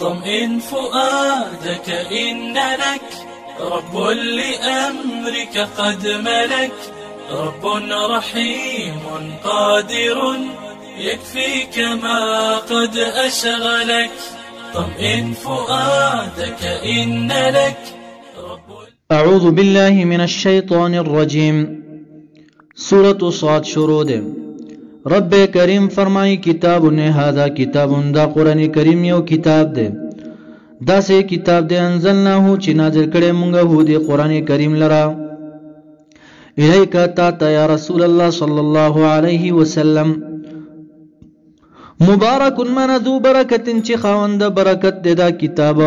طمئن فؤادك إن لك رب لأمرك قد ملك رب رحيم قادر يكفيك ما قد أشغلك طمئن فؤادك إن لك رب. أعوذ بالله من الشيطان الرجيم. سورة صاد شروع ده. رب کریم فرمائی کتاب نے هذا کتاب دا قرآن کریم یو کتاب ده دا سے کتاب ده انزلناه چی نازل کڑے مونگا ہو دی قرآن کریم لرا الیکا تا یا رسول اللہ صلی اللہ علیہ وسلم مبارک من ذو برکت چی خاوند برکت ده دا کتاب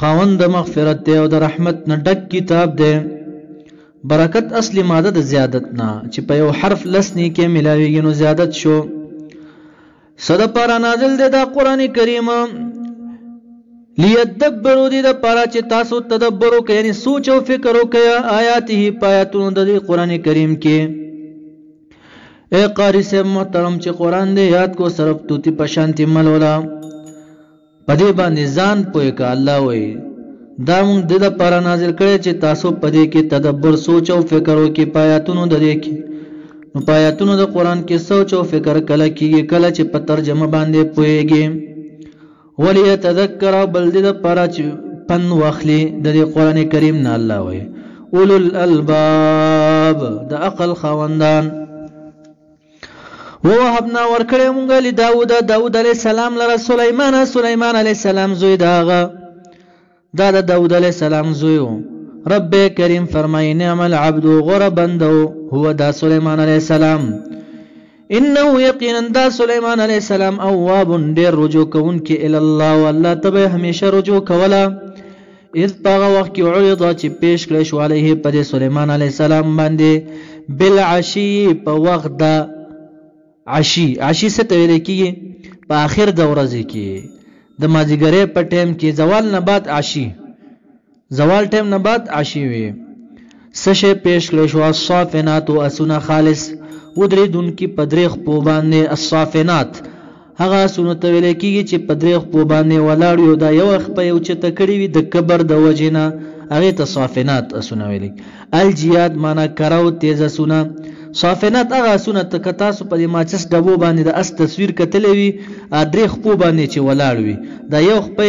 خاوند مغفرت ده او دا رحمت ندک کتاب ده برکت اصلی ماده د زیادت نه چې په یو حرف لسنی کې ملاویږي نو زیادت شو. صد پارا نازل دی دا قرآن کریم لیدبروا دی دا پارا چې تاسو تدبر وکړئ یعنی سوچ او فکر وکړئ آیاته پایاتونو د قرآن کریم کې. اے قاری صاحب محترم چې قرآن دی یاد کو صرف توتی پشانتی ملولا پدې باندې ځان پوهه کا الله وایي دا مونږ د لپاره نازل کړی چې تاسو پدې کې تدبر سوچ او فکر وکړئ پایاتونو د دې کې. نو پایاتونو د قرآن کې سوچ او فکر کله کېږي کله چې په ترجمه باندې پوهیږي. وليتذکر بل د لپاره چې پن واخلي د دې قرآن کریم نه الله وایي اولو الالباب د عقل خاوندان. ووهبنا ورکړی مونږ له داود علیه السلام لره سلیمان علیه السلام زوی د هغه دا د داود علیہ السلام زویو. رب کریم فرمائی نعم العبد غر بندو هو دا سلیمان علیہ السلام انه یقینا دا سلیمان علیہ السلام اواب دیر رجوع کون کی الاللہ واللہ تبع ہمیشہ رجوع کولا. اذ پاغا وقت کی عرضا چی پیش کرشو علیہ پد سلیمان علیہ السلام باندے بالعشی پا وقت دا عشی سے تویلے کی پا آخر دا ورزی کی د مازیګری په ټیم کې زوال نه بعد عشی زوال ټیم نه بعد عشی وي. سشه پیش کړی شو الصافنات اسنا خالص ودری دن کی پدریخ په باندې الصافنات هغه اسونه ته ویل کیږي چې پدریخ په باندې ولاړ یو دا یو خپه یو چې تکړی وي د کبر د وجینا هغه ته صافنات اسونه ویل. الجیاد معنا کراو تیز اسونه صافنات هغه اسونه ته تاسو په ماچس ډبو باندې د اس تصویر کتلې وي ادریخ په باندې چې ولاړ وي دا یو خپه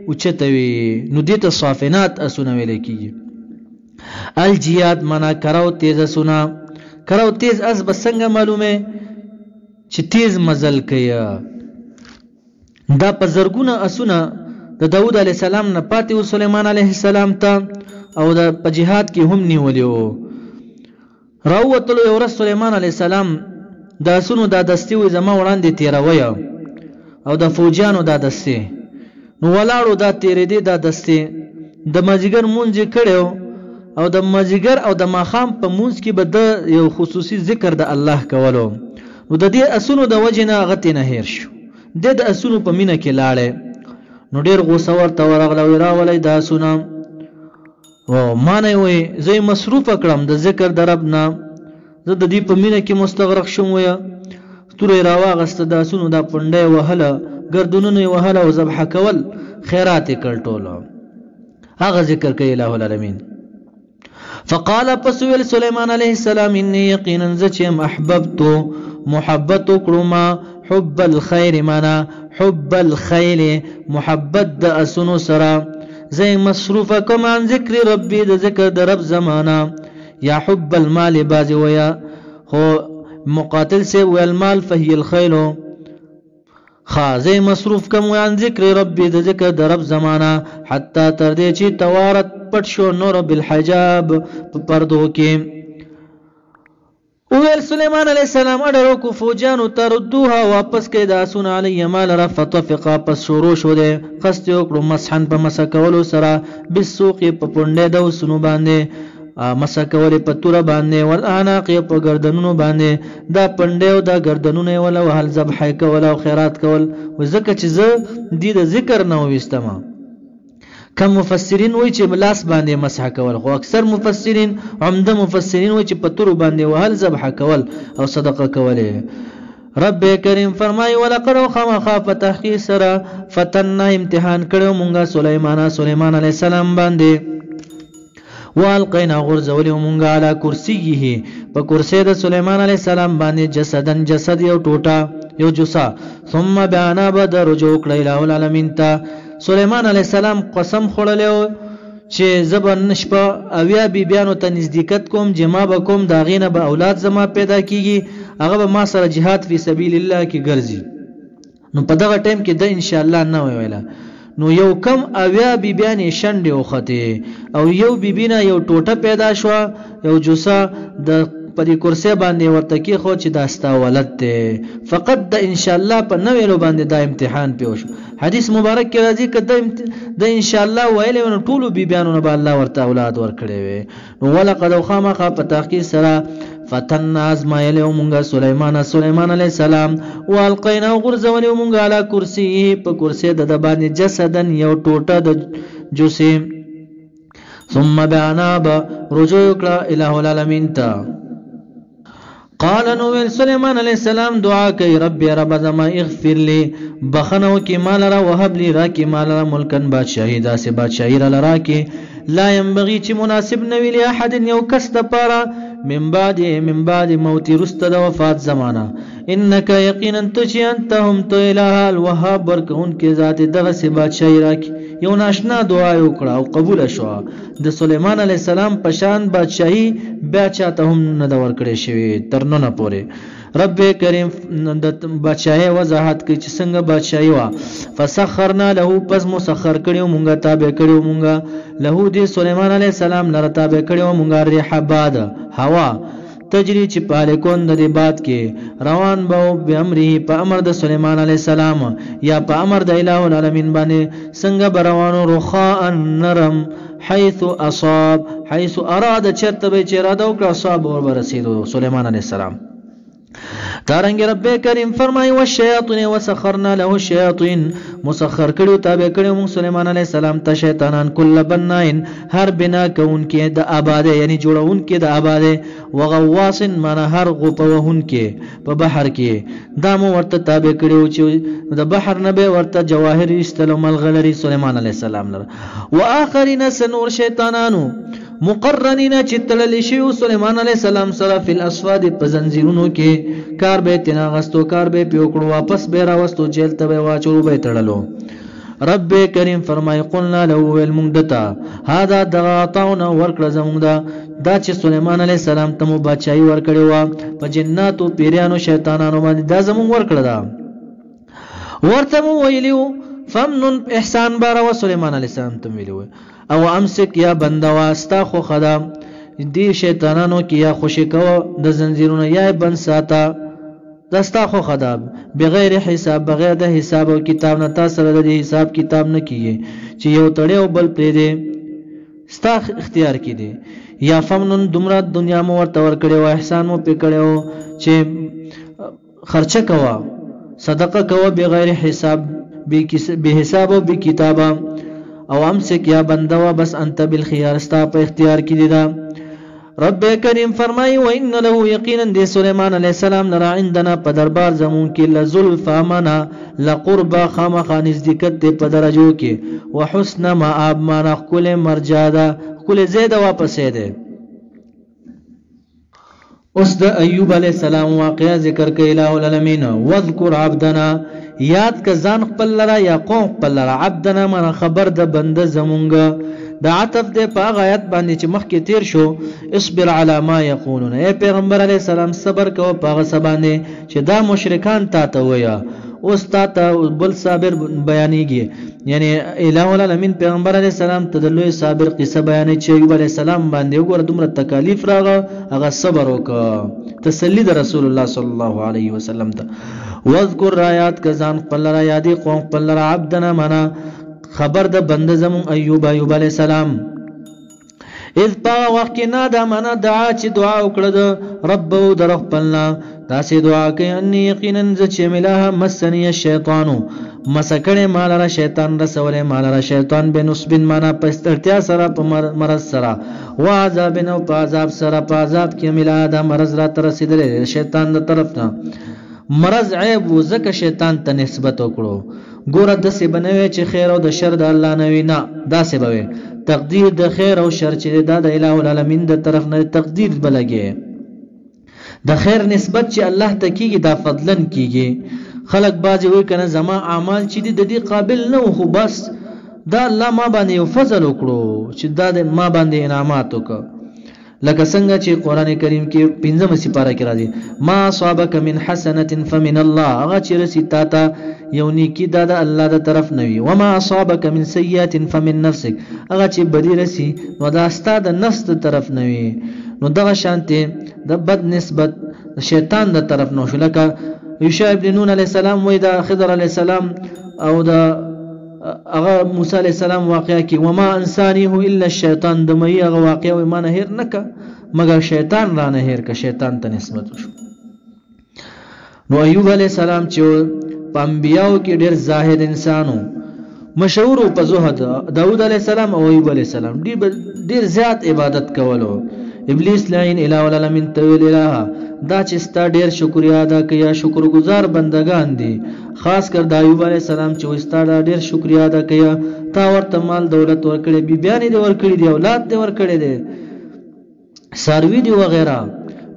اوچته وي نو دې ته صافنات اسونه ویل کیږي. الجیاد معنا کراو تیز اسونه کراو تیز اس بسنګ معلومه چې تیز مزل کوي. دا په زرګونه اسونه د داود علیه السلام نه پاتې او سلیمان علیه السلام ته او د په جهاد کې هم نیولیو. راوتلو یو ورځ سلیمان علیه السلام د اسونو دا دستي وي زما وړاندې تیروي او د فوجیانو دا دستي نو ولاړو دا تیرې دي دا دستي د مازیګر مونږ کړو او د مازیګر او د ماخام په مونږ کې به د یو خصوصي ذکر د الله کولو. نو د دې اسونو د وجنه غته نه هیر شو د اسونو په مینه کې لاړې نو ډیر غوسه ورته ورغله راولې د اسونو او مانه وي زې مصروف کړم د ذکر دربنا زه د دې په مینه کې مستغرق شوم ویا تورې راواغسته د اسونو د پنده وهله گردونونه وهله او ذبح کول خیرات کړ ټولو هغه ذکر کوي الہ العالمین. فقال پسویل سلیمان علیہ السلام انی یقینا زچم احببت محبت کړما حب الخير معنا حب الخيل محبت د اسونو سرا زي مصروفه کم عن ذکر ربی د ذکر د رب زمانہ یا حب المال باز ویا هو مقاتل سے والمال فهي الخيل خازي مصروف کم عن ذکر ربی د ذکر د رب زمانہ حتی تر دې چې توارت پټ شو نور بالحجاب پردو کې. ویل سلیمان علیہ السلام اډرو کو فوجانو تردوها واپس کې د اسون علی مال را فتفقا پس شروع شو ده قصد وکړو مسحن په مسکولو سره بالسوق په پونډه د وسونو باندې مسکول په تور باندې ول اناق په گردنونو باندې دا پونډه او دا گردنونه ولا وهل ذبح کول او خیرات کول وزکه چې زه د ذکر نه وستم. کم مفسرین وای چې ملاس باندې مسح کول خو اکثر مفسرین عمده مفسرین وای چې په تور باندې وهل ذبح کول او صدقه کول رب کریم فرمای ولقد خامخا فتحقیق سره فتنا امتحان کړو مونږه سليمان علیه السلام باندې والقینا غرزولی مونږه علی کرسیه په کرسی د سليمان علیه السلام باندې جسد یو ټوټه یو جسا ثم بیانا بد رجوع کړی اله العالمین ته سليمان علیه السلام قسم خورلو چې زبن نشپه اویا بیبیانو ته نزدېکت کوم جما به کوم دا غینه به اولاد زما پیدا کیږي هغه به ما سره جهاد فی سبیل الله کې ګرځي نو په دغه ټیم کې د ان شاء الله نه ویلا نو یو کم اویا بیبیانې شنډې وخته او یو بیبینه یو ټوټه پیدا شو یو جوسا د پدې کرسي باندې ورته کې خو چې داستا ولد دی فقط د ان شاء الله په نو ویلو باندې دا امتحان پیوش حدیث مبارک کې راځي کده د ان شاء الله ویلې نو ټولو بیبيانو نه به الله ورته اولاد ورکړي وي نو ولقد خامخا په تحقیق سره فتنا ازمایل مونږه سليمان علیه السلام والقینا غرزول مونږه علی کرسی په کرسی د باندې جسدن یو ټوټه د جوسیم ثم بعناب رجوع کړه الہ العالمین ته قال نو سليمان عليه السلام دعا کوي ربي رب زما اغفر لي بخنو کی مال را وهب لي را کی مال را ملکن بادشاہی دا سه بادشاہی را لرا کی لا ينبغي چې مناسب نوی له احد یو کس ته پاره من بعد موت رست د وفات زمانہ انك یقینا انت هم تو اله الوهاب برکون کی ذات دغه سه بادشاہی را کی یو ناشنا دعا وکړه او قبول شو د سليمان عليه السلام پشان بادشاہي بیا چاته هم نه د ورکړې شوی تر نه پورې رب کریم د بادشاہي وضاحت کوي چې څنګه بادشاہي وا فسخرنا له پس مسخر کړیو مونږه تابع کړیو مونږه له دې سليمان عليه السلام لره تابع کړیو مونږه ریحباد هوا تجری چې پالیکون د دې باد کې روان به به امره په امر د سليمان عليه السلام یا په امر د الہ العالمین باندې څنګه بروانو رخاء نرم حيث اصاب حيث اراد چرته به چراده او اصاب ور برسیدو سليمان عليه السلام دارنګ رب کریم فرمای او شیاطین وسخرنا له الشیاطین مسخر کړو تابع کړو موږ سليمان علیه السلام ته شیطانان کله بناین هر بنا کون کې د آباده یعنی جوړون کې د آباده وغواص معنا هر غپوهون کې په بحر کې دامو ورته تابع کړو چې د بحر نه به ورته جواهر استلم الغلری سليمان علیه السلام لره واخرین سنور شیطانانو مقرنین چې تلل شي سليمان علیه السلام سره فی الاسفاد په زنجیرونو کې کار به تنا غستو کار به پیوکړو واپس به راوستو جیل ته به واچو به تړلو رب کریم فرمای قلنا له المندتا هذا دغاطاون ورکړه زمونږ دا چې سليمان علیه السلام ته مو بچای ورکړو په جناتو پیرانو شیطانانو باندې دا زمونږ ورکړه دا ورته مو ویلو فمن احسان بار و سليمان علیه السلام ته ویلو او امسک یا بنده واسطه خو خدام دی شیطانانو کې یا خوشی کو د زنجیرونو یا بن ساته دستا خو خداب بغیر حساب بغیر د حساب او کتاب نه تاسو سره د حساب کتاب نه کیږي چې یو تړي او بل پرې دی ستا اختیار کې دی یا فمنن دمرا دنیا مو ورته ور کړو احسان مو پې کړو چې خرچه کوا صدقه کوا بغیر حساب به حساب او به کتاب او امسک یا بندوا بس انت بالخيار استا په اختیار کې دی دا رب کریم فرمای و ان له یقینا دی سليمان علیہ السلام لرا عندنا په دربار زمون کې لزلف منا لقرب خامخ نزدېکت په درجو کې وحسن مآب منا کل مرجادا کل زید واپس ده اوس د ایوب علیہ السلام واقعا ذکر کوي الہ العالمین واذكر عبدنا یاد ک ځان خپل لرا یا قوم خپل لرا عبدنا من خبر د بنده زمونږ د عطف د په آیات باندې چې مخکې تیر شو اصبر علی ما یقولون اے پیغمبر علیہ السلام صبر کوه په غصبانه چې دا مشرکان تا ته ویا اوس تا ته بل صابر بیانېږي یعنی الہ العالمین پیغمبر علیہ السلام ته د لوی صابر قصه بیانې چې ایوب علیہ السلام باندې وګوره دومره تکالیف راغله هغه صبر وکړه تسلی د رسول الله صلی الله علیه وسلم ته واذکر آیات کزان خپل را یادې قوم خپل را عبدنا منا خبر د بنده زمون ایوب علیہ السلام اذ پا وقت نادا منا دعا چې دعا وکړه د رب او در خپلنا دا سي دعا کوي ان یقینا چې ملاه مسنی الشیطان مسکړه مال را شیطان رسوله مال را شیطان بنسب منا پسترتیا سره په مرض سره وا عذاب نو په عذاب سره په عذاب کې ملاه د مرض را تر رسیدل شیطان د طرف نه مرض عیب و زکه شیطان ته نسبت وکړو ګوره داسې بنوي چې خیر او د شر د الله نه وي نه داسې به تقدیر د خیر او شر چې دا د اله العالمین د طرف نه تقدیر بلګي د خیر نسبت چې الله ته کیږي دا فضلن کیږي خلق بازي وي کنه زما اعمال چې د دې قابل نه خو بس دا الله ما باندې یو فضل وکړو چې دا ما باندې انعامات وکړه لکه څنګه چې قران کریم کې 15 سپاره کې راځي ما اصابك من حسنه فمن الله هغه چې رسي تا ته یو نیکی دا د الله د طرف نه وي وما اصابك من سيئه فمن نفسك هغه چې بدی رسي نو دا ستاد نفس د طرف نه وي نو دغه شانته د بد نسبت شیطان د طرف نه شو لکه یوشع ابن نون علیہ السلام وې دا خضر علیہ السلام او دا هغه موسی علیہ السلام واقعا کې وما انسانیه الا الشیطان د مې هغه واقعا وې ما نه هیر نک مگر شیطان را نه هیر ک شیطان ته نسبت شو نو ایوب علیہ السلام چې په انبیاو کې ډېر زاهد انسانو مشهور په زهد داوود علیہ السلام او ایوب علیہ السلام ډېر زیات عبادت کولو ابلیس لعین الہ العالمین تویل الہ دا چې ستا ډېر شکریا ادا کیا شکرګزار بندگان دي خاص کر د ایوب علیہ السلام چې وستا ډېر شکریا ادا کیا تا ورته مال دولت ورکړي بی بیان دي ورکړي دي اولاد دي ورکړي دي ساروی دي وغیرہ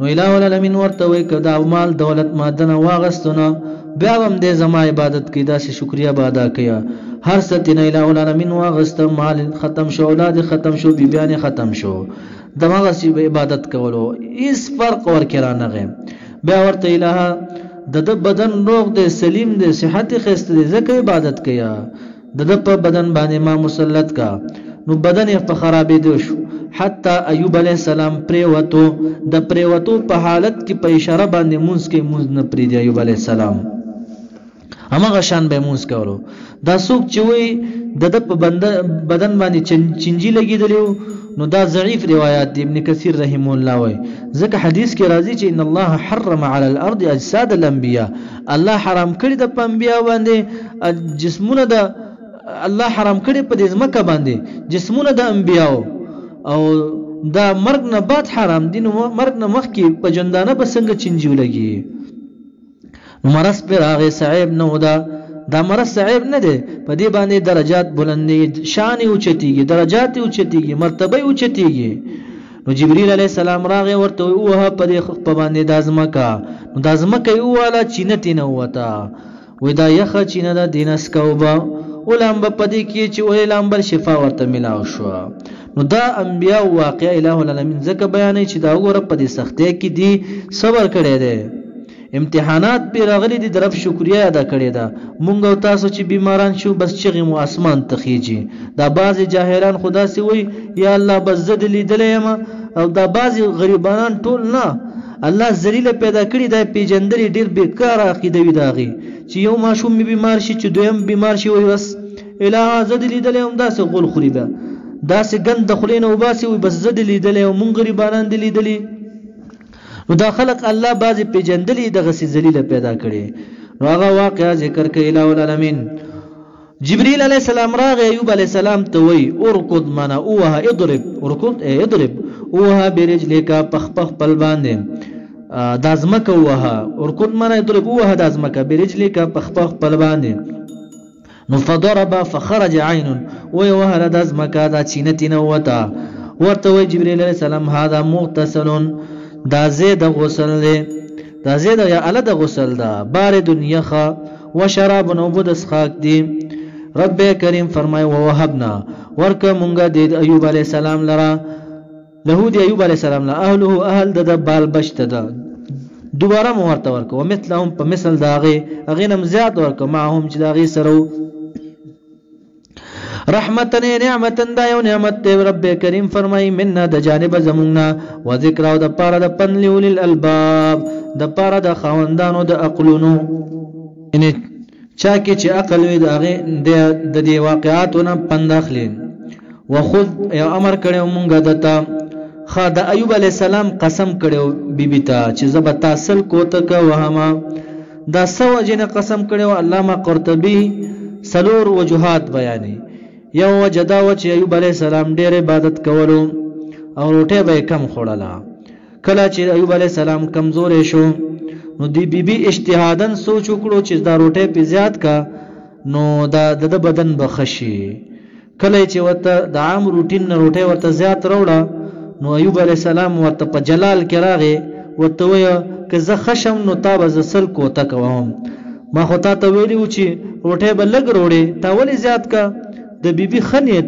نو الہ العالمین ورته وای کدا مال دولت مادنه واغستونه بیا هم دې زما عبادت کی دا چې شکریا به ادا کیا هر ستنه الہ العالمین واغست مال ختم شو اولاد ختم شو بی بیان ختم شو دماغ سی عبادت کولو اس فرق ورکرا نغه بیا ورته الہ د بدن روغ دے سلیم دے صحت خست دے زکه عبادت کیا د په بدن باندې ما مسلط کا نو بدن یې په خرابې دی شو حتی ایوب علیہ السلام پریوتو د پریوتو په حالت کې په اشاره باندې مونږ کې مونږ نه پری دی ایوب علیہ السلام همغه شان به مونږ کولو دا څوک چې وي د په بدن باندې چنجي لګیدلو نو دا ضعیف روایت دی ابن کثیر رحم الله وای ځکه حدیث کې راځي چې ان الله حرم علی الارض اجساد الانبیاء الله حرام کړی د انبیاء باندې جسمونه د الله حرام کړی په دې ځمکه باندې جسمونه د انبیاء او دا مرګ نه بعد حرام دي نو مرګ نه مخکې په جندانه به څنګه چنجي ولګي نو مرض پر هغه صعيب نه ودا دا مرض صعيب نه دی په دې باندې درجات بلندي شان اوچتيږي درجات اوچتيږي مرتبه اوچتيږي نو جبريل عليه السلام راغی ورته وه په دې په باندې دازمکا نو دازمکا یو والا چینتی نه وتا وې دا یخه چینه د دینس کوبا ولهم په دې کې چې ولهم بل شفا ورته ملاو شو نو دا انبیاء واقع الہ العالمین ځکه بیانې چې دا وګوره په دې سختۍ کې دي صبر کړی دی امتحانات پر راغلي دي درف شکریا ادا کړی دا مونږ او تاسو چې بیماران شو بس چغې مو اسمان تخیږي دا بعضی جاهلان خدا سي وي یا الله بس زد لیدلې او دا بعضی غریبانان ټول نه الله ذلیل پیدا کړی دا پیجندري ډیر بیکار عقیده وي داغي چې یو ماشوم بیمار شي چې دویم بیمار شي وي بس الہ زد لیدلې هم دا سه غول خوري دا سه ګند خلینو وباسي وي بس زد لیدلې او مونږ غریبانان دي لیدلې نو دا خلق الله بعضی پیجندلی دغه سي ذلیل پیدا کړي نو هغه واقعا ذکر کوي الہ العالمین جبريل علیہ السلام راغ ایوب علیہ السلام ته وی ارکض منا اوها اضرب ارکض اضرب اوها برجلک پخ پل باندې دازمکه اوها ارکض منا اضرب اوها دازمکه برجلک پخ پل باندې نو فضرب فخرج عين وی وهل دازمکه دا چینتینه وتا ورته وی جبريل علیہ السلام هذا مغتسل دا زید غسل دی دا زید یا ال د غسل دا بار دنیا خا و شراب نو بدس خاک دی رب کریم فرمای و وهبنا ورک مونږه د ایوب علی السلام لرا له دی ایوب علی السلام له اهله اهل د بال بشت دا دوباره مو ورته ورک او مثلهم په مثل داغه اغینم زیات ورک معهم چې داغه سره رحمتن نعمتن دا یو نعمت دی رب کریم فرمای مننا د جانب زموننا و ذکر او د پاره د پن لول الالباب د پاره د خوندانو د عقلونو ان چا کې چې عقل وي د دې واقعاتونه پنداخلي وخذ یو امر کړو مونږه دته خا د ایوب علی السلام قسم کړو بیبی ته چې زبتا سل کوته کا وهما دا سو جن قسم کړو علامه قرطبی سلور وجوهات بیانې یو وجدا و چې ایوب علی السلام ډېر عبادت کولو او روټه به کم خوړله کله چې ایوب علی السلام کمزور شو نو دی بیبي اجتهادن سوچ وکړو چې دا روټه په زیات کا نو دا د بدن بخشي. کله چې ورته د عام روټین نه روټه ورته زیات راوړه نو ایوب علی السلام ورته په جلال کې راغی ورته وایي که زه خشم نو تا به زسل کوته کوم. ما خو تا ته ویلو چې روټه به لګ روړې تا ولې زیات کا. د بیبي خنیت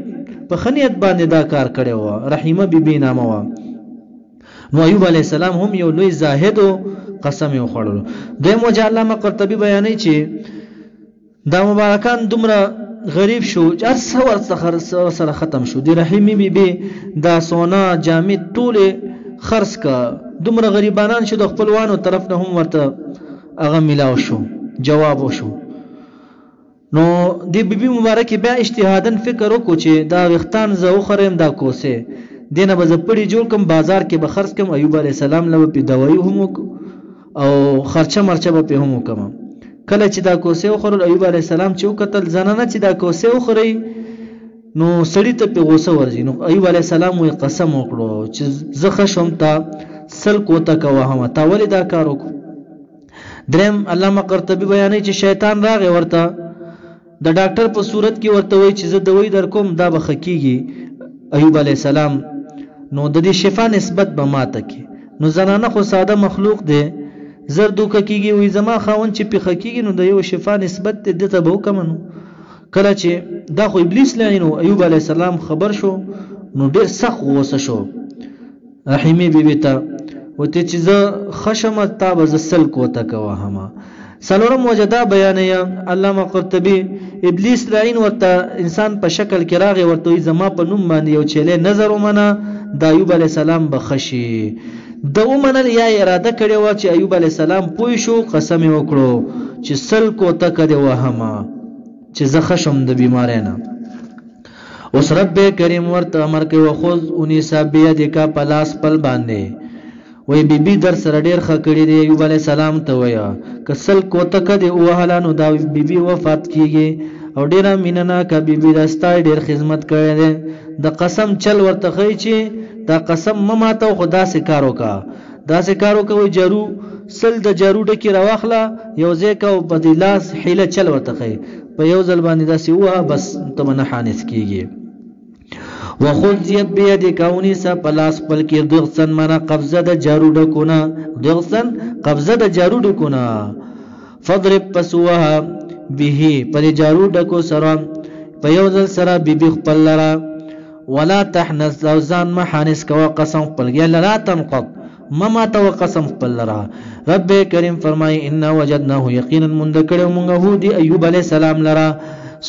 په خنیت باندې دا کار کړی و. رحیمه بیبي نامه و. نو ایوب علی السلام هم یو لوی زاهد او قسم یې خوړلو. دویم وجه علامه قرطبي بیانوي چې دا مبارکان دومره غریب شو چې هر څه ورڅخه سره ختم شو. د رحیمه بیبي دا سونا جامد ټول خرڅ کا. دومره غریبانان شو د خپلوانو طرف نه هم ورته هغه ملاو شو جواب وشو. نو د بیبي مبارک بیا اجتهادن فکر وکړو چې دا وختان زه وخرم دا کوسه دینه به زپړی جوړ کوم بازار کې به خرڅ کوم. ایوب علی السلام له په دوايي هم او خرچه مرچه به هم کوم. کله چې دا کوسه وخورل ایوب علی السلام چې وکتل زنانه چې دا کوسه وخوري نو سړی ته په غوسه ورځي. نو ایوب علی السلام وی قسم وکړو چې زه خشم تا سل کوته کوه هم تا ولې دا کار وکړ. دریم علامه قرطبي بیانوي چې شیطان راغی ورته د ډاکټر په صورت کې ورته وایي چې زه دوايي در کوم دا به خکېږي. ایوب علی السلام نو د دې شفا نسبت به ماته کې. نو زنانه خو ساده مخلوق دی زر دوکه کېږي وي زما خاون چې په خکېږي نو د یو شفا نسبت دې ته به وکم. نو کله چې دا خو ابلیس لعنو ایوب علی السلام خبر شو نو ډېر سخت غوسه شو. رحیمه بیبي ته وته چې زه خشم تا به زسل کوته کوه هم. سلورم وجدا بیانیا علامه قرطبي ابلیس لعین ورته انسان په شکل کې راغی ورته زما په نوم باندې یو چيله نظر ومنه د ایوب علی السلام بخشي. د ومنل یا اراده کړې و چې ایوب علی السلام پوي شو قسم وکړو چې سل کوته کړي وهما چې زه خشم د بیماری نه. اوس رب کریم ورته امر کوي وخذ انیسا بيدک پلاس پل باندې وی بیبي در سره ډیر خکړی دی. ایوب علی السلام ته ویا کسل کوته کدی وهلانو دا بیبي وفات کیږي او ډیره میننا ک بیبي داستا ډیر خدمت کړی دی. د قسم چل ورته خی چې دا قسم ماته خدا سي کارو کا دا سي کارو کوي جارو سل د جارو ډکی راوخله یو ځکه او بدلاس حیله چل ورته خی په یو ځل باندې داسي وها بس ته نه حانس کیږي. وخذ يد بيدك ونسا پلاس پل کې دغسن منا قبضه د جارو ډکونه دغسن قبضه د جارو ډکونه فضرب پسوها به پر جارو ډکو سره په یو ځل سره بیبي خپل لرا ولا تحنس لوزان ما حانس کوا قسم خپل یا لا تنقض مما تو قسم خپل لرا. رب کریم فرمای ان وجدناه یقینا مندکړو مونږ هو دی ایوب علی السلام لرا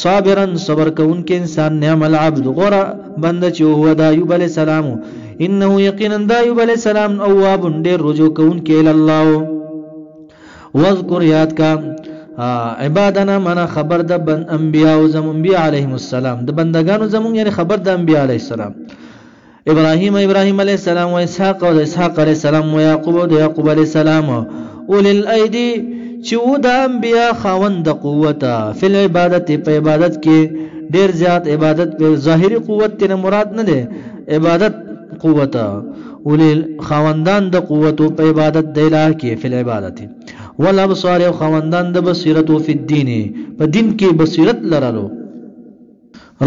صابرا صبر کون کې انسان نعم العبد غرا بند چې هو د ایوب علی السلام انه یقینا د ایوب علی السلام اواب ډیر رجوع کون کې الله. واذکر یاد کا عبادنا منا خبر د انبیاء او زم انبیاء علیهم السلام د بندگانو زمون یعنی خبر د انبیاء علیه السلام ابراهیم علیه السلام و اسحاق علیه السلام و یعقوب علیه السلام اول الایدی چې د انبیاء خاوند قوت فل عبادت په عبادت کې ډیر زیات عبادت په ظاهری قوت نه مراد نه ده عبادت قوت اول خاوندان د قوت په عبادت د الہ کې فل عبادت ولا بصار خواندان د بصیرت فی الدین په دین کې بصیرت لرلو.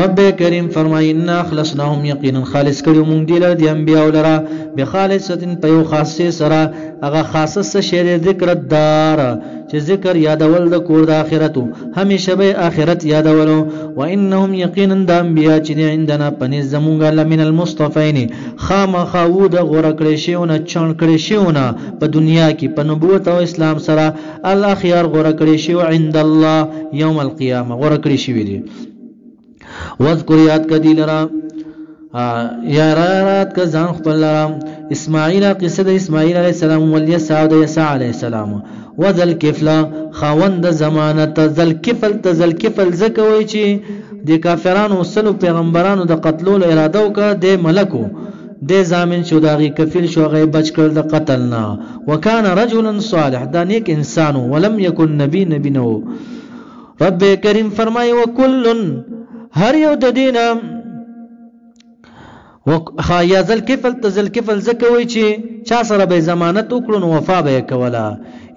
رب کریم فرمایي ان اخلصناهم یقینا خالص کړو مونږ دی له د انبیاء لرا بخالصتن په یو خاصه سره هغه خاصه شی ذکر دار چې ذکر یادول د کور د اخرت همیشه به اخرت یادولو. و انهم یقینا د انبیاء چې عندنا پنځ زمونږه لمن المصطفین خامخاود غوړه کړی شیونه چون کړی شیونه په دنیا کې په نبوت او اسلام سره الاخيار غوړه کړی شی عند الله یوم القیامه غوړه کړی شی دی. واذکر یاد کدی لرا یا رات کا ځان خپل لرا اسماعیل قصه د اسماعیل علیه السلام والیسع د یسع علیه السلام وذل کفلا خوند ضمانت ذل کفل زکوي چې د کافرانو سلو پیغمبرانو د قتلولو اراده وکړه د ملکو د زامن شو داغي کفیل شو غي بچ کړل د قتلنا وکانه رجلا صالح دا نیک انسان ولم یکن نبی نو. رب کریم فرمای وکل هر یو د دینه یا ذل کفل زکوي چې چا سره به ضمانت وکړو نو وفا به کولا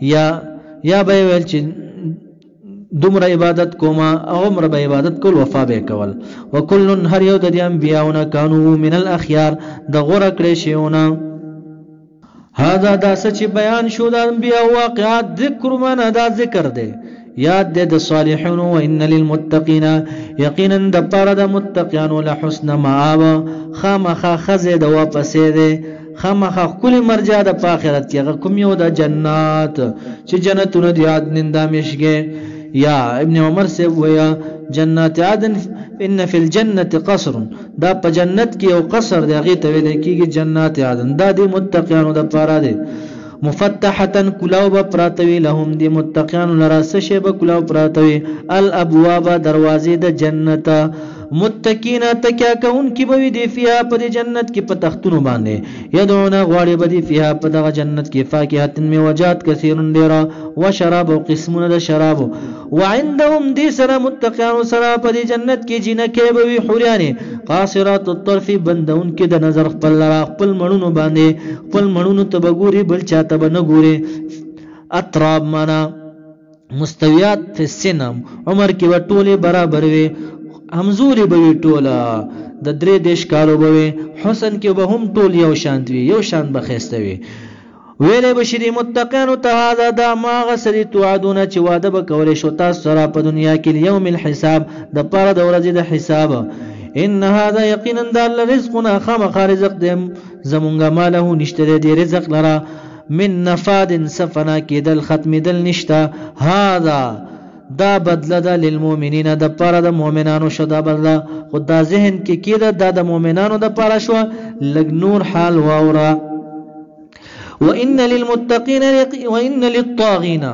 یا به ویل چې دومره عبادت کوما او عمر به عبادت کول وفا به کول وکل هر یو د انبیاءونه کانوا من الاخيار د غره کړي شیونه هذا دا سچ بیان شو د انبیاء واقعات ذکر معنا دا ذکر دی یاد د صالحون و ان للمتقین یقینا د پاره د متقین له حسن مآب خامخ خزه د واپسې دی خامخ کل مرجع د آخرت کې کوم یو د جنات چې جنتونه دی عدن د مشګه یا ابن عمر سے ویا جنات عدن ان فی الجنه قصر دا په جنت کې یو قصر دی هغه ته ویل کېږي جنات عدن دا د متقینو د پاره دی مفتحه کلاو پراتوی لهم دی متقین لراس شیب کلاو پراتوی الابواب دروازې د جنت متقین تکیا کون کی بوی دی فیها پر جنت کی پتختونو باندې یدعون غواړي بدی فیها په دغه جنت کې فاکهات میوجات کثیرن ډیرا و شراب او قسمونه د شراب وعندهم دی سره متقین سره پر جنت کې جنکه بوی حوریانه قاصرات الطرف بندون کې د نظر خپل لرا خپل مړونو باندې خپل مړونو ته بګوري بل چاته بنګوري اطراب معنا مستویات فی السنم عمر کې وټوله برابر وي همزوري به ټوله د درې دیش کالو به حسن کې به هم ټول یو شان وي یو شان بخښته وي ویلې بشری متقین ته هذا دا ما غسری توعدون چې واده به کولې شو تاسو سره په دنیا کې یوم الحساب د پاره د ورځې د حساب ان هذا یقینا د رزقنا خامخ رزق دې زمونږه ماله نشته دې رزق لرا من نفاد سفنا کېدل ختم دل نشته هذا دا بدله ده للمؤمنین د پاره د مؤمنانو شو دا بدله خدا ذهن کې کېده د مؤمنانو د پاره شو لګ نور حال واورا وان للمتقین وان للطاغین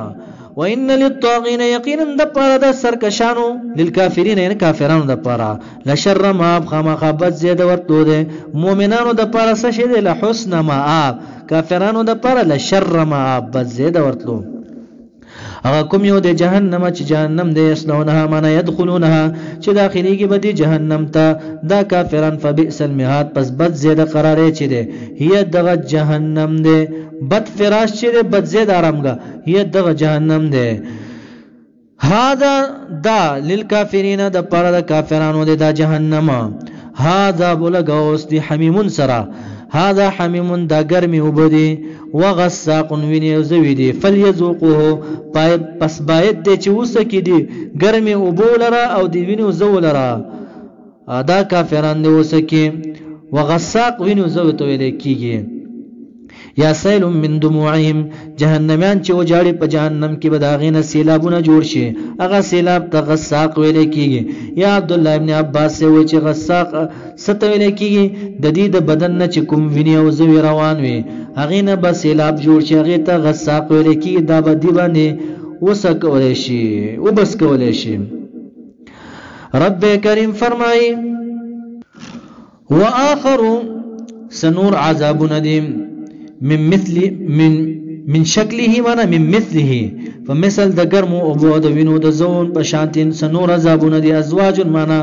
وان للطاغین یقینا د پاره د سرکشانو للکافرین یعنی کافرانو د پاره لشر ما خامخابت زیاده ورته ده مؤمنانو د پاره څه شه ده لحسن ما کافرانو د پاره لشر ما بد زیاده ورته هغه کوم یو د جهنم چې جهنم دې اسلونها معنا يدخلونها چې داخليږي به دي جهنم ته دا کافرن فبئس المهاد پس بد زیاده قرار چي دي هي دغه جهنم دې بد فراش چي دي بد زیاده آرامګه هي دغه جهنم دې هاذا دا للکافرین د پاره د کافرانو دې دا جهنم هاذا بلغوس دي حمیم سرا هذا حمیم دا ګرمي وبدي وغساق ویني زوی دي فليذوقوه پس باید دي چې وسکې دي ګرمي وبولرا او دي ویني زولرا دا کافران دي وسکې وغساق ویني زو ته ویل کیږي یا سیل من دموعهم جهنميان چې وجاړي په جهنم کې به داغینه سیلابونه جوړ شي هغه سیلاب ته غساق ویل کیږي یا عبد الله ابن عباس وی چې غساق ست ویل کیږي د دې د بدن نه چې کوم ویني او زوی روان وي هغه نه به سیلاب جوړ شي هغه ته غساق ویل کیږي دا به دی باندې وسکول شي او بس کول شي رب کریم فرمایي واخر سنور عذاب ندیم من شکله معنا من مثله فمثل د ګرمو او بو د وینو د زون په شانتین سنور عذابونه دي ازواج معنا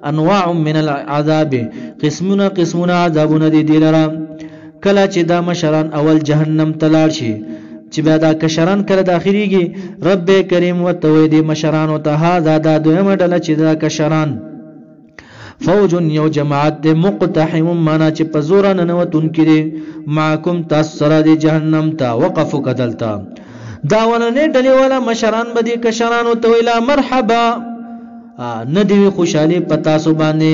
انواع من العذاب قسمونه عذابونه دي دلرا کله چې دا مشران اول جهنم تلاړ شي چې بیا دا کشران کله داخليږي رب کریم وتوي دي مشران او ته هاذا دا دویمه ډله چې دا کشران فوج یو جماعت د مقتحم معنا چې په زور نه نوتون کړي معکم تاسره د جهنم ته وقفو کدلتا دا ولنه ډلې والا مشران بدی کشران او تویلا مرحبا ندی خوشالي پتا سو باندې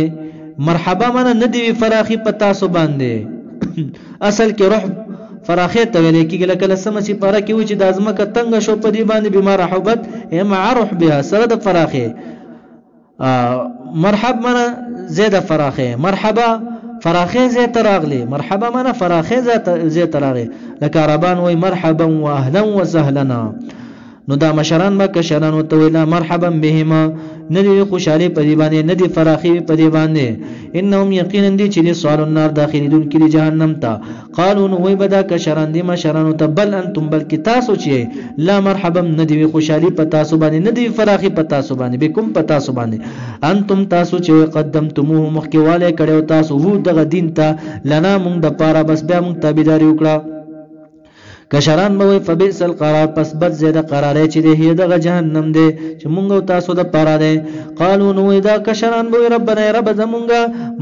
مرحبا معنا ندی فراخي پتا سو باندې اصل کې روح فراخي ته ویل کېږي لکه سمسي پاره کې و چې د ازمکه تنگ شو په دی باندې بیمار حبت مع روح بها سره د فراخي مرحب معنا زیاده فراخه مرحبا فراخه زیاده تراغلی مرحبا معنا فراخه زیاده تراغلی لکه عربان وای مرحبا واهلا وسهلا نو دا مشران ما کشران او تویلا مرحبا بهما ندی خوشالي په دی باندې ندی فراخي په دی باندې انهم یقینا دي چې سوال النار داخليدون کړي جهنم ته قالوا نو وای بدا کشران دي مشران ته بل انتم بلکی تاسو چې لا مرحبا ندی خوشالي په تاسو باندې ندی فراخي په تاسو باندې بكم په تاسو باندې انتم تاسو چې قدمتموه مخکواله کړو تاسو وو دغه دین ته لنا مونږ د پاره بس بیا مونږ تابعداري وکړه کشران به فبئس القرار پس بد زیاده قرار چې دی هي دغه جهنم دی چې مونږ او تاسو د پاره دی قالو نو دا کشران به ربنا رب زمونږه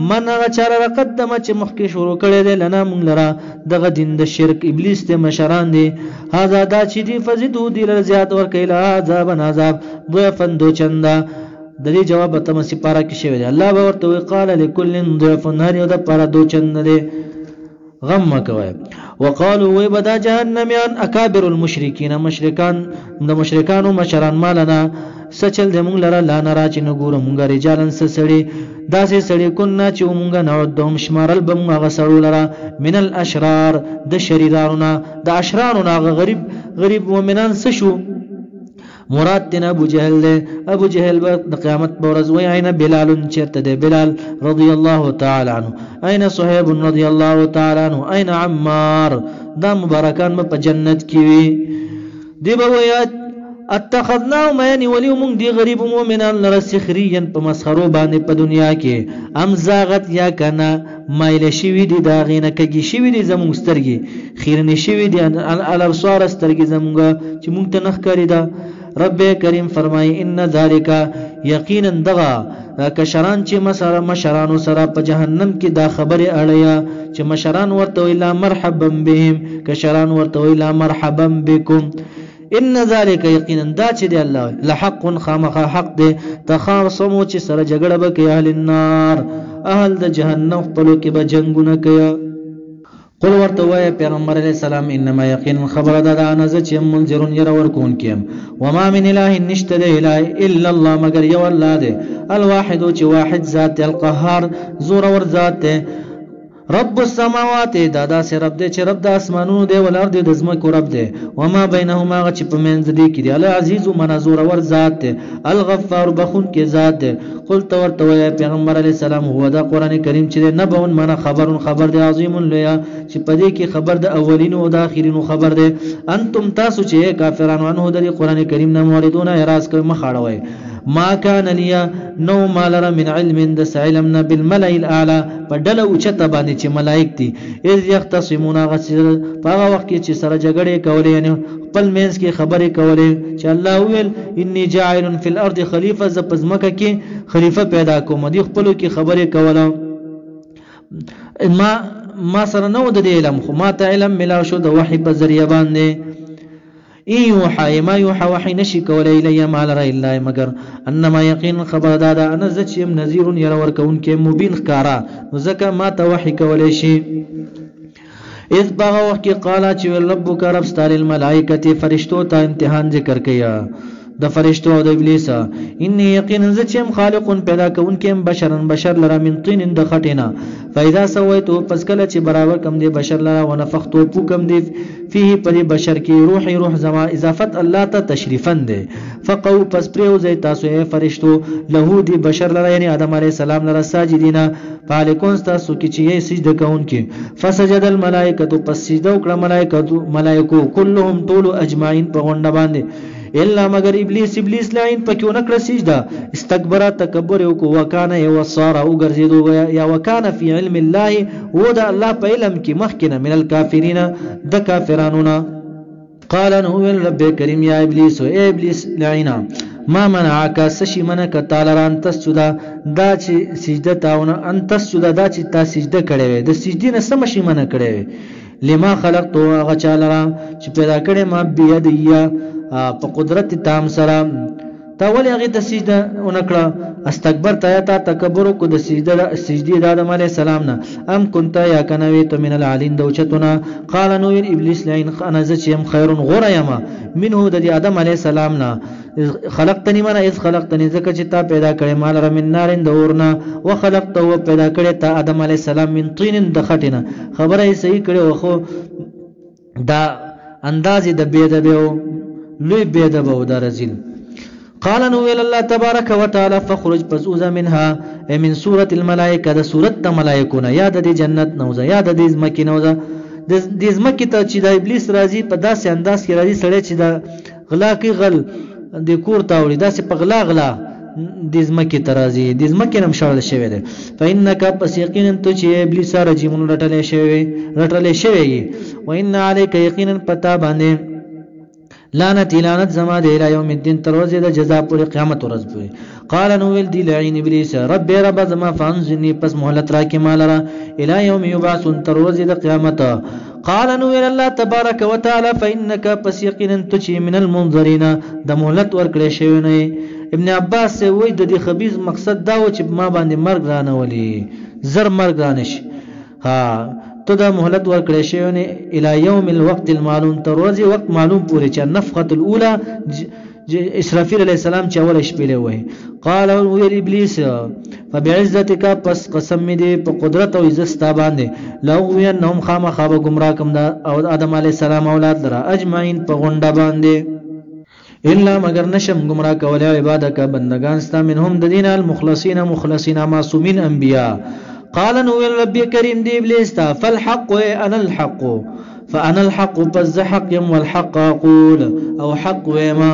من غچر قدم چې مخکې شروع کړي دی لنا مونږ لرا دغه دین د شرک ابلیس ته مشران دی هاذا دا چې دی فزدو دی ل زیات ور کيلا عذاب عذاب ضعفن دو چندا د دې جواب ته مې سپاره کې شوی دی الله به ورته قال لكل ضعف هر یو د پاره دو چند دی غم مکوي وقالوا وبدا جهنميان اكابر المشركين مشرکان د مشرکانو مشران مالنا سچل د مونږ لره لا نه را چې نګور مونږ رجالن سړي داسې سړي کنا چې مونږ نه ودوم شمارل به مونږ غسړو لره من الاشرار د شریرانو د اشرارونو غریب مؤمنان سشو مراد تن ابو جهل ده ابو جهل د قیامت پرز وای عین بلال چرته ده بلال رضی الله تعالی عنه عین صہیب رضی الله تعالی عنه عین عمار دا مبارکان په جنت کې وي دی به وای اتخذنا من وليوم دی غریب مؤمنان لرسخريا په مسخرو باندې په دنیا کې ام زاغت یا کنا مایل شوی دی دا غینه کږي شوی دی زموږ سترګي خیرنی شوی دی الابصار سترګي زموږ چې مونږ ته نخ کړی دا رب کریم فرمای ان ذالک یقینا دغه کشران چې مشرانو سره په جهنم کې دا خبره اړیا چې مشران ورته ویلا مرحبا بهم کشران ورته ویلا مرحبا بكم ان ذالک یقینا دا چې دی الله لحق خامخ حق دی تخاصمو چې سره جګړه به کوي اهل النار اهل د جهنم خپل کې به جنگونه کوي قل ورته وای پیغمبر علیہ السلام انما یقینا خبر ده انا چې منذرون ير ورکون کیم وما من اله نشته اله الا الله مگر یو الله دی الواحد چې واحد ذات القهار زور ور ذات رب السماوات دا سه رب دې چې رب د اسمانونو دی ول ارض د زمکو رب دی وما بینهما غچ په منځ دی کې دی العزیز منظور ور ذات دی الغفار بخون کې ذات دی قلت ورته وای پیغمبر علی السلام هو دا قران کریم چې نبون من خبر دی عظیم لیا چې په دې کې خبر د اولینو او د اخرینو خبر دی انتم تاسو چې کافرانو انه د قران کریم نه موریدون اعتراض کوي مخاړوي ما كان لي نو مالر من علم د علمنا بالملأ الاعلى بدل او چته باندې چې ملائک دي اذ يختصمون غسر په وخت کې چې سره جګړه کولې یعنی خپل مینس کې خبرې کولې چې الله ویل انی جاعل فی الارض خلیفہ ز پزمکه کې خلیفہ پیدا کوم دي خپل کې خبرې کوله ما سره نو د علم خو ما ته علم ملا شو د وحی په ذریعہ باندې ایوحا ما یوحا وحی نشی کولی الی ما لرا الا مگر انما یقین خبر دادا انا زچیم نذیر ير ورکون کې مبین خکارا زکه ما ته وحی کولی شي اذ بغوا وحی قالا چې ربک رب ستال الملائکه فرشتو ته امتحان ذکر کیا د فرشتو او د ابلیس انی یقینا زچم خالق پیدا کون کې بشر لرا من طین د خټینا فاذا سویتو پس کله چې برابر کم دی بشر لرا ونفختو پوکم دی فيه پر بشر کې روح زما اضافت الله ته تشریفا دی فقو پس پریو زي تاسو فرشتو له دی بشر لرا یعنی آدم علیہ السلام لرا ساجدینا فالکون تاسو کې چې سجده کون کې فسجد الملائکه پس سجده وکړه ملائکو كلهم طول اجمعين په غونډه باندې الا مگر ابلیس لعین پکې ونکړه سجده استكبر تکبر او وکانه وصار او ګرځیدو یا وکانه فی علم الله هو د الله په علم کې مخکنه من الکافرین د کافرانو قال انه رب کریم یا ابلیس لعینا ما منعك سشي منك تعالران تسجد دا چې سجده تاونه ان تسجد دا چې تا سجده کړې د سجدي نه سم شي منه کړې لما خلقت هغه چالرا چې پیدا کړې ما بيدیا په قدرت تام سره تا ولې هغه د سجده اونکړه استكبر تا تکبر کو د سجدي د آدم علی السلام نه ام كنت یا کنوي تو من العلین دوچتنا قال نو ابلیس لئن انا زچم خير غور یما منه د آدم علی السلام نه خلقتنی من اذ خلقتنی زکه چې تا پیدا کړې مال را من نارین د اورنا وخلقته پیدا کړې تا آدم علی السلام من طین د خټینه خبره یې صحیح کړې خو دا انداز د بيدبو لوی بيدبو د رزل قال نو الله تبارك وتعالى فخرج فزوز منها من سوره الملائکه د سوره ملائکونه یاد د جنت نوزه یاد د زمکی نوزه د زمکی ته چې د ابلیس راضي په داسې انداز کې راضي سړی چې د غلا کې غل د کور تاوړي داسې په غلا د زمکی ترازی د زمکی نم شړل شوی دی فإنک پس یقینا ته چې ابلیس رجیمون رټلې شوی وان عليك یقینا پتا باندې لعنت زما د الى يوم الدين تر ورځې د جزاء پر قیامت ورځ پورې. قال نو ویل دی لعين ابلیس رب رب زما فانزني پس مهلت راکې مالرا الى يوم يبعثون تر ورځې د قیامت. قال نو ویل الله تبارک وتعالى فانك پس یقینا تچی من المنظرین د مهلت ورکړې شوی نه. ابن عباس وی د دې خبيث مقصد دا و چې ما باندې مرګ رانه ولي زر مرګ رانش ها ته دا مهلت ورکړې شوی نه الى يوم الوقت المعلوم تر ورځې وخت معلوم پورې چې نفخه الاولى اسرافیل علیہ السلام چې اول شپې له وای. قال ویل ابلیس فبعزتك پس قسم دې په قدرت او عزت ستا باندې لو انهم خامخاب گمراه کوم دا او آدم علیہ السلام اولاد لرا اجمعین په غونډه باندې الا مگر نشم گمراه کول عبادك بندگان ستا منهم د دین المخلصین معصومین انبیاء. قال نو رب کریم دی ابلیس تا فالحق انا الحق فانا الحق پس حق يم والحق اقول او حق وما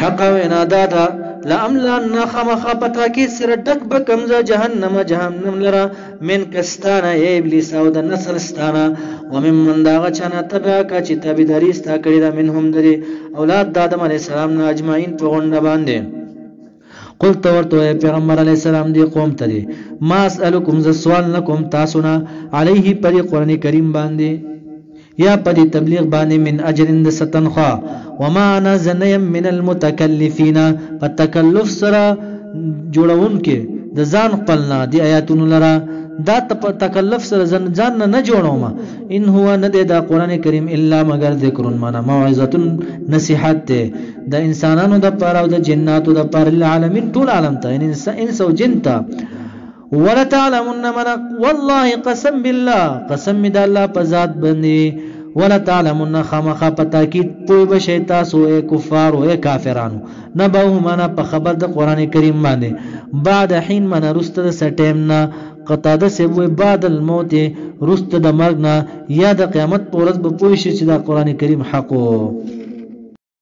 حق وینا دادا لاملان خمخ پتاکی سر ډک بکم ز جهنم لرا من کستانه ای ابلیس او د نسلستانه ومن داغه چانه تبع کا چې تابعداري ستا کړی دا منهم دري اولاد د آدم علی السلام نه اجمعین په غونډه باندې. قلت ورته پیغمبر علی السلام دی قوم ته دی ما اسالکم ز سوال نکوم تاسو نه علیه پر قران کریم باندې یا پر تبلیغ باندې من اجر د ستنخوا وما انا زنیم من المتکلفین فتکلف سرا جوړون کې د ځان خپلنا دی آیاتونو لرا دا تکلف سره ځان نه جوړوم ان هو نه د قران کریم الا مگر ذکر معنا موعظه نصیحت ده د انسانانو د پاره او د جناتو د پاره العالمین ټول عالم ته انس او جن ته. ولا تعلمن من والله قسم بالله قسم د الله په ذات باندې ولا تعلمن خامخ پتاکید پوی بشی تاسو اے کفار او اے کافرانو نبوه معنا په خبر د قران کریم باندې بعد حين من رست د سټیمنا قطاده سبوی بعد الموت رست د مرګ نه یا د قیامت پر ورځ به پوی شي چې د قران کریم حق